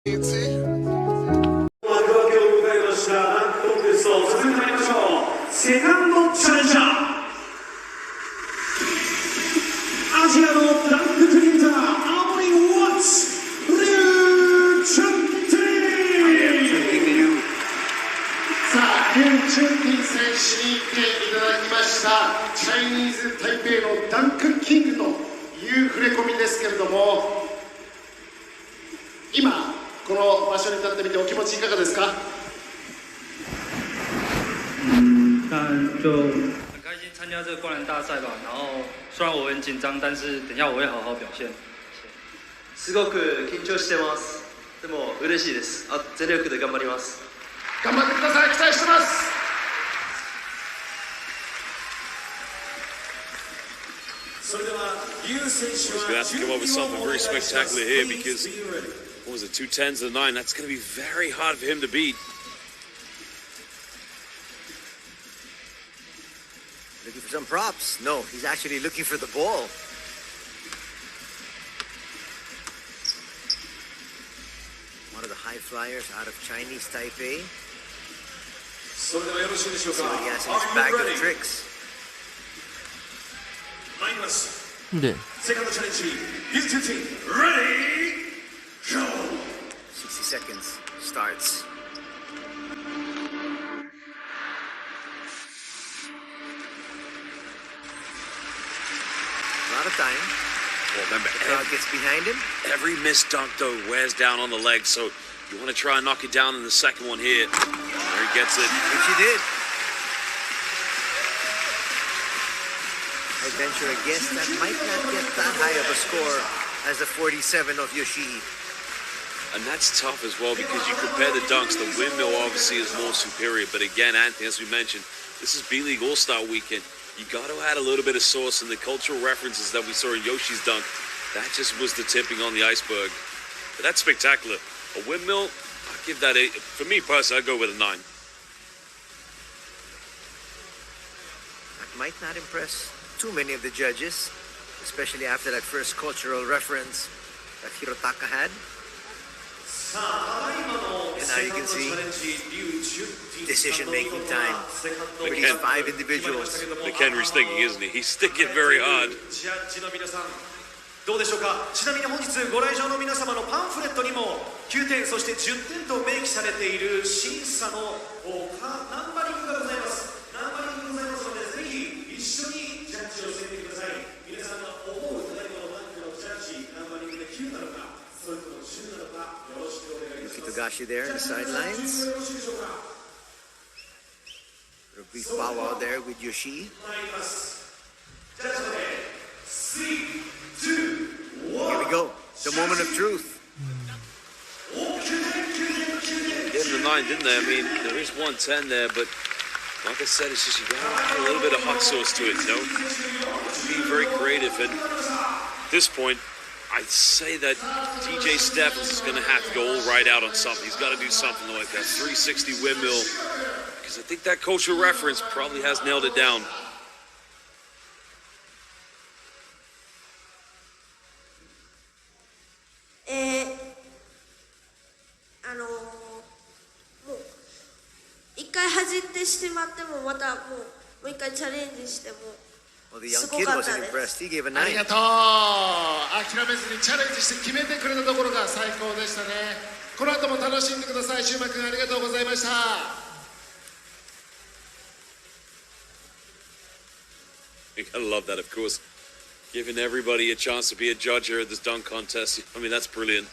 セカンドチャレンジャーアジアのダンククリエイター青森ワッツ劉俊霆さあ、劉俊霆選手に来ていただきましたチャイニーズ台北のダンクキングという触れ込みですけれども、今この場所に立ってみてお気持ちいかがですか？当然就很开心参加这个灌篮大赛吧。然后虽然我很紧张，但是等一下我会好好表现。すごく緊張してます。でも嬉しいです。全力で頑張ります。頑張ってください。期待してます。それでは劉選手 He's は going to have to come up with something very spectacular here because, what was it, 2 10s and a 9? That's going to be very hard for him to beat. Looking for some props? No, he's actually looking for the ball. One of the high flyers out of Chinese Taipei. それではよろしいでしょうか。 So he has in his bag of tricks. 参ります。で、セカンドチャレンジ、劉俊霆、ready, go! 60 seconds starts. A lot of time. Well, remember, The crowd gets behind him. every missed dunk, though, wears down on the leg, so you want to try and knock it down in the second one here. There he gets it. Which he did. I venture a guess that might not get that high of a score as the 47 of Yoshii. And that's tough as well because you compare the dunks. The windmill obviously is more superior. But again, Anthony, as we mentioned, this is B.League All-Star Weekend. You got to add a little bit of sauce, and the cultural references that we saw in Yoshi's dunk, that just was the tipping on the iceberg. But that's spectacular. A windmill, I'll give that a, for me personally, I'd go with a 9. That might not impress too many of the judges, especially after that first cultural reference that Hirotaka had. And now you can see decision-making time for these 5 individuals. McHenry's thinking, isn't he? He's sticking very hard. どうでしょうか。ちなみに本日ご来場の皆様のパンフレットにも9点そして10点と明記されている審査のナンバリングがございます。ナンバリングがございますので、ぜひ一緒にジャッジをしてみてください。皆さんが思うただいまのダンクのジャッジ、ナンバリングで9なのか、それとも10なのか、よろしくお願いします。 Togashi there in the sidelines. A brief powwow there with Yoshii. Here we go, the moment of truth. Gave him the 9, didn't they? I mean, there is 110 there, but like I said, it's just you got to add a little bit of hot sauce to it, you know? Being very creative, and at this point, I'd say that DJ Stephens is going to have to go all right out on something. He's got to do something like that 360 windmill, because I think that cultural reference probably has nailed it down. Well, the young kid wasn't impressed. He gave a 9. ありがとう。諦めずにチャレンジして決めてくれたところが最高でしたね。この後も楽しんでください。シュウマ君ありがとうございました。You gotta love that, of course. Giving everybody a chance to be a judge here at this dunk contest. I mean, that's brilliant.